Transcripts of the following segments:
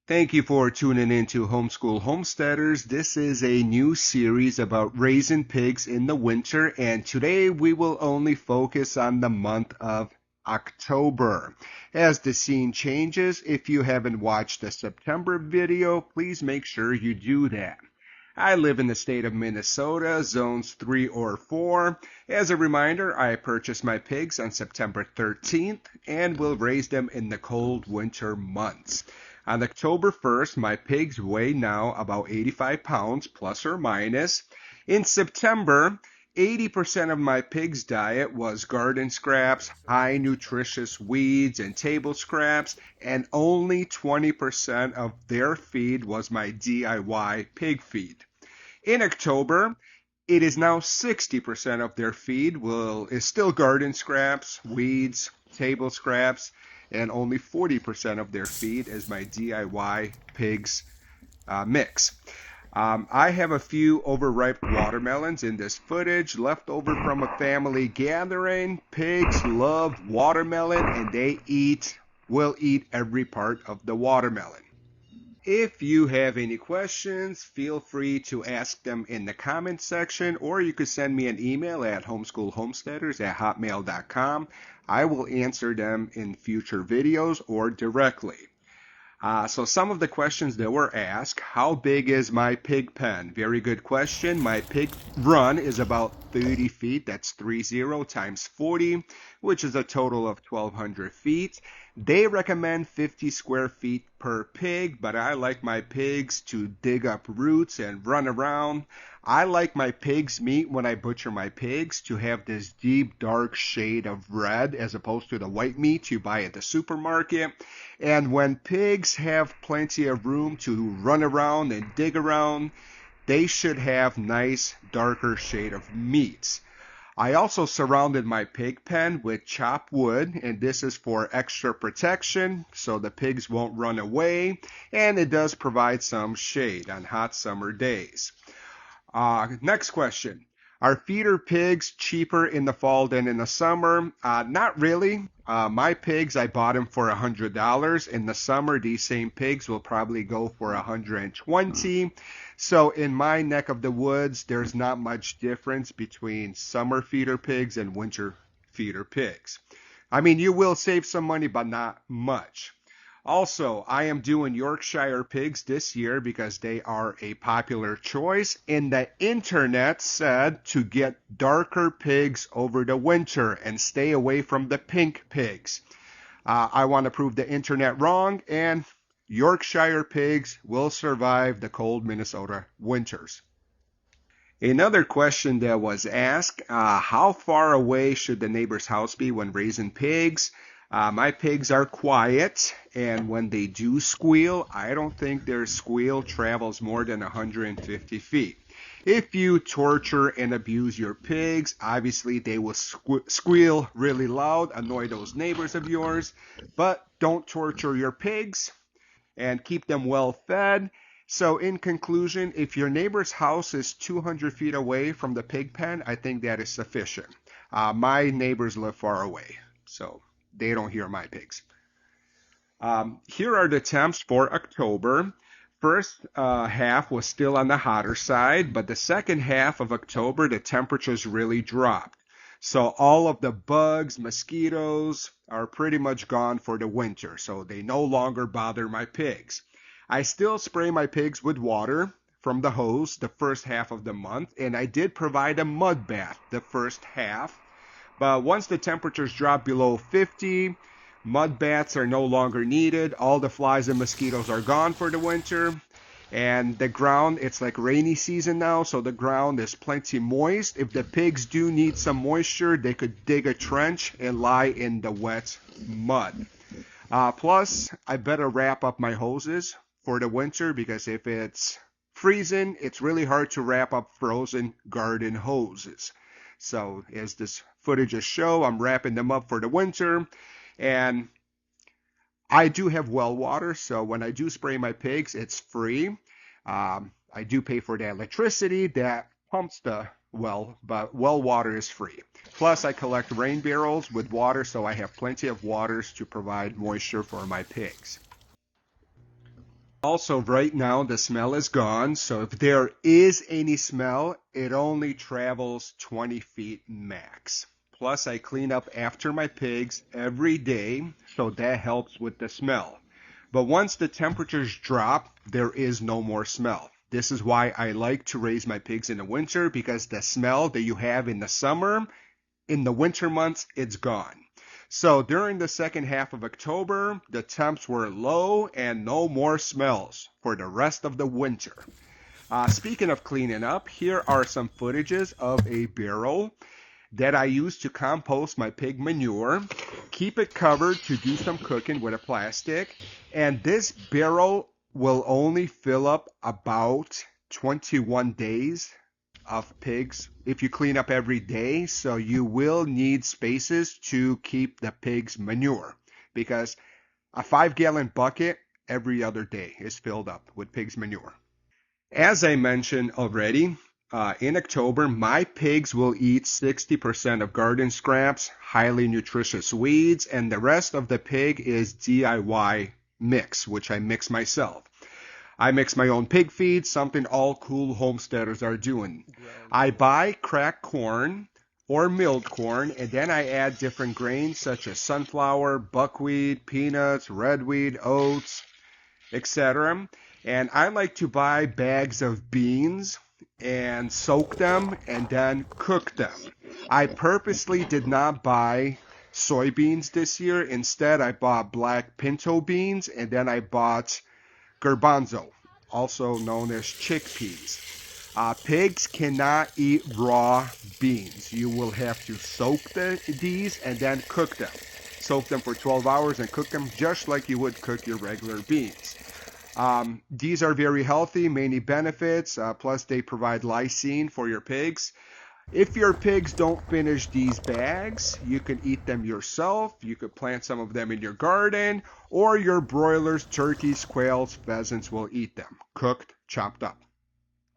Thank you for tuning in to Homeschool Homesteaders. This is a new series about raising pigs in the winter, and today we will only focus on the month of October. As the scene changes, if you haven't watched the September video, please make sure you do that. I live in the state of Minnesota, zones 3 or 4. As a reminder, I purchased my pigs on September 13th and will raise them in the cold winter months. On October 1st, my pigs weigh now about 85 pounds, plus or minus. In September, 80% of my pigs' diet was garden scraps, high nutritious weeds, and table scraps, and only 20% of their feed was my DIY pig feed. In October, it is now 60% of their feed is still garden scraps, weeds, table scraps, and only 40% of their feed is my DIY pigs mix. I have a few overripe watermelons in this footage left over from a family gathering. Pigs love watermelon and they will eat every part of the watermelon. If you have any questions, feel free to ask them in the comment section, or you could send me an email at homeschoolhomesteaders@hotmail.com. I will answer them in future videos or directly. So some of the questions that were asked: how big is my pig pen? Very good question. My pig run is about 30 feet. That's 30 times 40, which is a total of 1,200 feet. They recommend 50 square feet per pig, but I like my pigs to dig up roots and run around. I like my pig's meat, when I butcher my pigs, to have this deep dark shade of red as opposed to the white meat you buy at the supermarket. And when pigs have plenty of room to run around and dig around, they should have nice darker shade of meats. I also surrounded my pig pen with chopped wood, and this is for extra protection so the pigs won't run away, and it does provide some shade on hot summer days. Next question. Are feeder pigs cheaper in the fall than in the summer? Not really. My pigs, I bought them for $100. In the summer, these same pigs will probably go for $120. So in my neck of the woods, there's not much difference between summer feeder pigs and winter feeder pigs. I mean, you will save some money, but not much. Also, I am doing Yorkshire pigs this year because they are a popular choice, and the internet said to get darker pigs over the winter and stay away from the pink pigs. I want to prove the internet wrong, and Yorkshire pigs will survive the cold Minnesota winters. Another question that was asked, how far away should the neighbor's house be when raising pigs? My pigs are quiet, and when they do squeal, I don't think their squeal travels more than 150 feet. If you torture and abuse your pigs, obviously they will squeal really loud, annoy those neighbors of yours, but don't torture your pigs and keep them well fed. So in conclusion, if your neighbor's house is 200 feet away from the pig pen, I think that is sufficient. My neighbors live far away, so they don't hear my pigs. Here are the temps for October. First half was still on the hotter side, but the second half of October, the temperatures really dropped. So all of the bugs, mosquitoes are pretty much gone for the winter, so they no longer bother my pigs. I still spray my pigs with water from the hose the first half of the month, and I did provide a mud bath the first half. But once the temperatures drop below 50, mud baths are no longer needed. All the flies and mosquitoes are gone for the winter. And the ground, it's like rainy season now, so the ground is plenty moist. If the pigs do need some moisture, they could dig a trench and lie in the wet mud. Plus, I better wrap up my hoses for the winter, because if it's freezing, it's really hard to wrap up frozen garden hoses. So as this footage is show, I'm wrapping them up for the winter. And I do have well water, so when I do spray my pigs, it's free. I do pay for the electricity that pumps the well, but well water is free. Plus, I collect rain barrels with water, so I have plenty of waters to provide moisture for my pigs. Also, right now the smell is gone, so if there is any smell, it only travels 20 feet max. Plus, I clean up after my pigs every day, so that helps with the smell. But once the temperatures drop, there is no more smell. This is why I like to raise my pigs in the winter, because the smell that you have in the summer, in the winter months, it's gone. So during the second half of October, the temps were low and no more smells for the rest of the winter. Speaking of cleaning up, here are some footages of a barrel that I use to compost my pig manure. Keep it covered to do some cooking with a plastic. And this barrel will only fill up about 21 days of pigs if you clean up every day. So you will need spaces to keep the pigs manure, because a 5-gallon bucket every other day is filled up with pigs manure. As I mentioned already, in October, my pigs will eat 60% of garden scraps, highly nutritious weeds, and the rest of the pig is DIY mix, which I mix myself. I mix my own pig feed, something all cool homesteaders are doing. I buy cracked corn or milled corn, and then I add different grains such as sunflower, buckwheat, peanuts, red wheat, oats, etc. And I like to buy bags of beans and soak them and then cook them. I purposely did not buy soybeans this year. Instead, I bought black pinto beans, and then I bought garbanzo, also known as chickpeas. Pigs cannot eat raw beans. You will have to soak these and then cook them. Soak them for 12 hours and cook them just like you would cook your regular beans. These are very healthy, many benefits, plus they provide lysine for your pigs. If your pigs don't finish these bags, you can eat them yourself. You could plant some of them in your garden, or your broilers, turkeys, quails, pheasants will eat them, cooked, chopped up.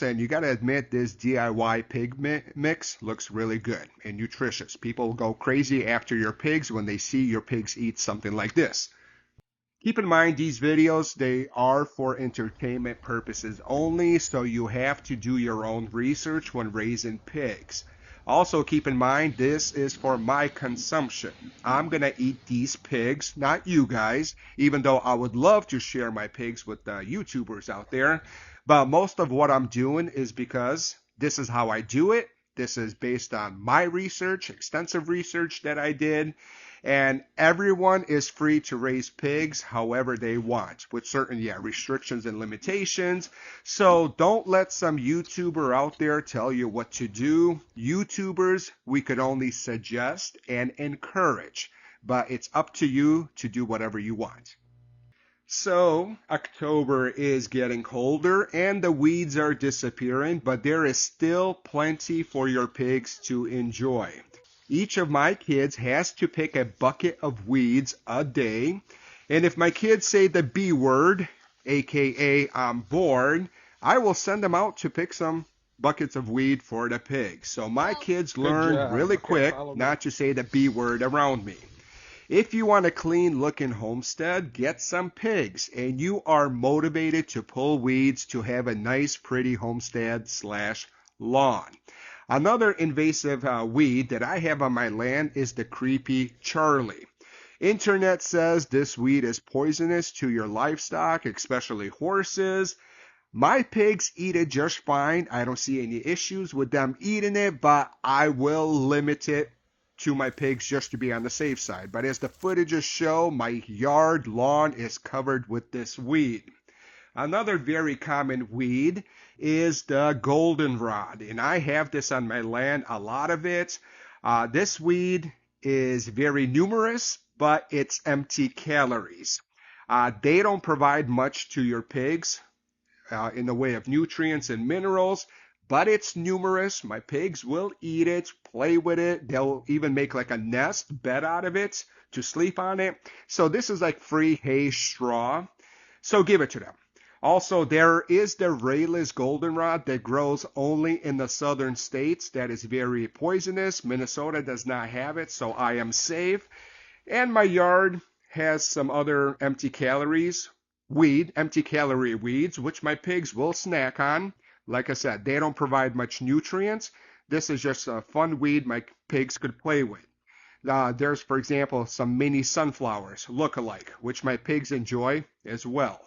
And you got to admit, this DIY pig mix looks really good and nutritious. People go crazy after your pigs when they see your pigs eat something like this. Keep in mind, these videos, they are for entertainment purposes only, so you have to do your own research when raising pigs. Also, keep in mind, this is for my consumption. I'm going to eat these pigs, not you guys, even though I would love to share my pigs with the YouTubers out there. But most of what I'm doing is because this is how I do it. This is based on my research, extensive research that I did. And everyone is free to raise pigs however they want, with certain restrictions and limitations. So don't let some YouTuber out there tell you what to do. YouTubers, we could only suggest and encourage, but it's up to you to do whatever you want. So October is getting colder and the weeds are disappearing, but there is still plenty for your pigs to enjoy. Each of my kids has to pick a bucket of weeds a day. And if my kids say the B word, aka I'm bored, I will send them out to pick some buckets of weed for the pigs. So my kids learn really quick not to say the B word around me. If you want a clean looking homestead, get some pigs and you are motivated to pull weeds to have a nice pretty homestead / lawn. Another invasive weed that I have on my land is the creepy Charlie. Internet says this weed is poisonous to your livestock, especially horses. My pigs eat it just fine. I don't see any issues with them eating it, but I will limit it to my pigs just to be on the safe side. But as the footages show, my yard lawn is covered with this weed. Another very common weed is the goldenrod, and I have this on my land, a lot of it. This weed is very numerous, but it's empty calories. They don't provide much to your pigs in the way of nutrients and minerals, but it's numerous. My pigs will eat it, play with it. They'll even make like a nest bed out of it to sleep on it. So this is like free hay straw. So give it to them. Also, there is the rayless goldenrod that grows only in the southern states. That is very poisonous. Minnesota does not have it, so I am safe. And my yard has some other empty calories weed, empty calorie weeds, which my pigs will snack on. Like I said, they don't provide much nutrients. This is just a fun weed my pigs could play with. There's, for example, some mini sunflowers, look-alike, which my pigs enjoy as well.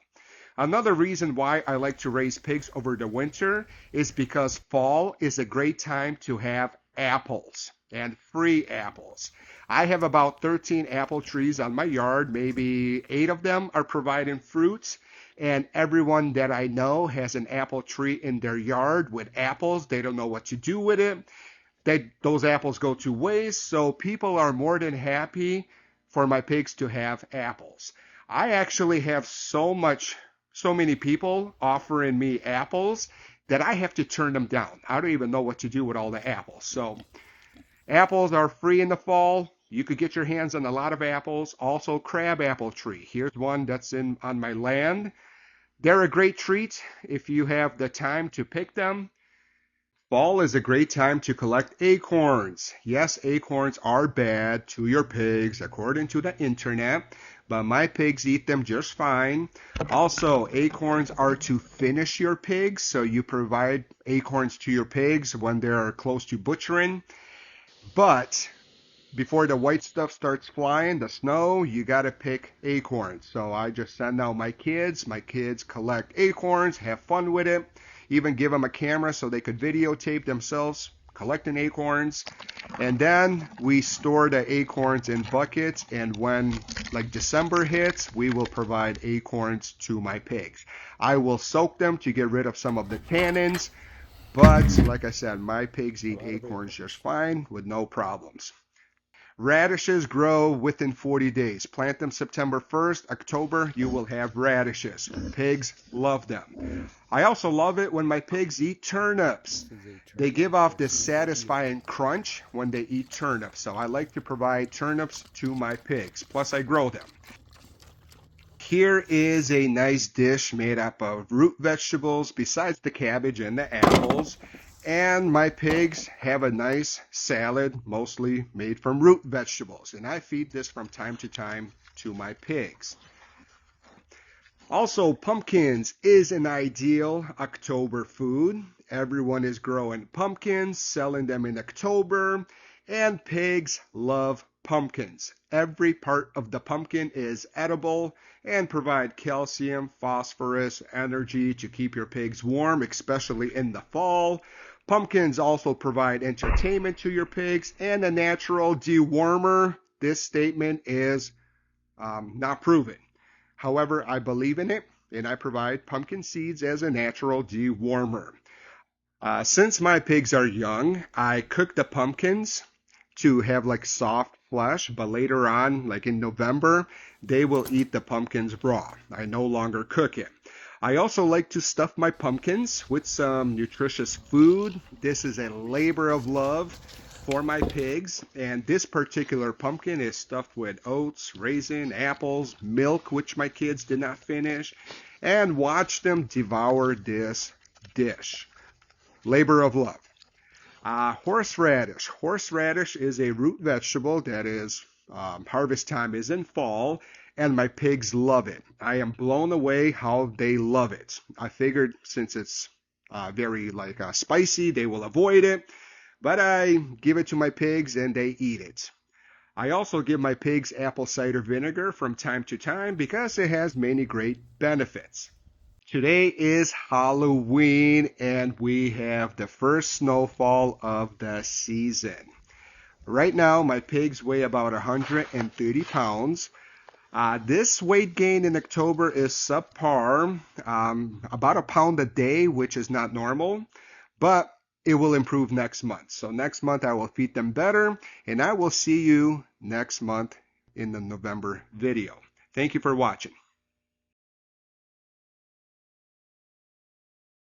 Another reason why I like to raise pigs over the winter is because fall is a great time to have apples and free apples. I have about 13 apple trees on my yard. Maybe 8 of them are providing fruits. And everyone that I know has an apple tree in their yard with apples. They don't know what to do with it. Those apples go to waste. So people are more than happy for my pigs to have apples. I actually have so many people offering me apples that I have to turn them down. I don't even know what to do with all the apples. So apples are free in the fall. You could get your hands on a lot of apples. Also, crab apple tree. Here's one that's on my land. They're a great treat if you have the time to pick them. Fall is a great time to collect acorns. Yes, acorns are bad to your pigs according to the internet, but my pigs eat them just fine. Also, acorns are to finish your pigs, so you provide acorns to your pigs when they're close to butchering. But before the white stuff starts flying, the snow, you gotta pick acorns. So I just send out my kids. My kids collect acorns, have fun with it, even give them a camera so they could videotape themselves collecting acorns. And then we store the acorns in buckets, and when like December hits, we will provide acorns to my pigs. I will soak them to get rid of some of the tannins, but like I said, my pigs eat acorns just fine with no problems. Radishes grow within 40 days. Plant them September 1st. October, you will have radishes. Pigs love them. I also love it when my pigs eat turnips. They give off this satisfying crunch when they eat turnips. So I like to provide turnips to my pigs. Plus, I grow them. Here is a nice dish made up of root vegetables besides the cabbage and the apples. And my pigs have a nice salad, mostly made from root vegetables. And I feed this from time to time to my pigs. Also, pumpkins is an ideal October food. Everyone is growing pumpkins, selling them in October, and pigs love pumpkins. Every part of the pumpkin is edible and provide calcium, phosphorus, energy to keep your pigs warm, especially in the fall. Pumpkins also provide entertainment to your pigs and a natural dewormer. This statement is not proven. However, I believe in it, and I provide pumpkin seeds as a natural dewormer. Since my pigs are young, I cook the pumpkins to have like soft flesh, but later on, like in November, they will eat the pumpkins raw. I no longer cook it. I also like to stuff my pumpkins with some nutritious food. This is a labor of love for my pigs, and this particular pumpkin is stuffed with oats, raisin, apples, milk, which my kids did not finish, and watch them devour this dish. Labor of love. Horseradish. Horseradish is a root vegetable that is harvest time is in fall, and my pigs love it. I am blown away how they love it. I figured since it's very spicy, they will avoid it, but I give it to my pigs and they eat it. I also give my pigs apple cider vinegar from time to time because it has many great benefits. Today is Halloween, and we have the first snowfall of the season. Right now, my pigs weigh about 130 pounds. This weight gain in October is subpar, about a pound a day, which is not normal, but it will improve next month. So next month I will feed them better, and I will see you next month in the November video. Thank you for watching.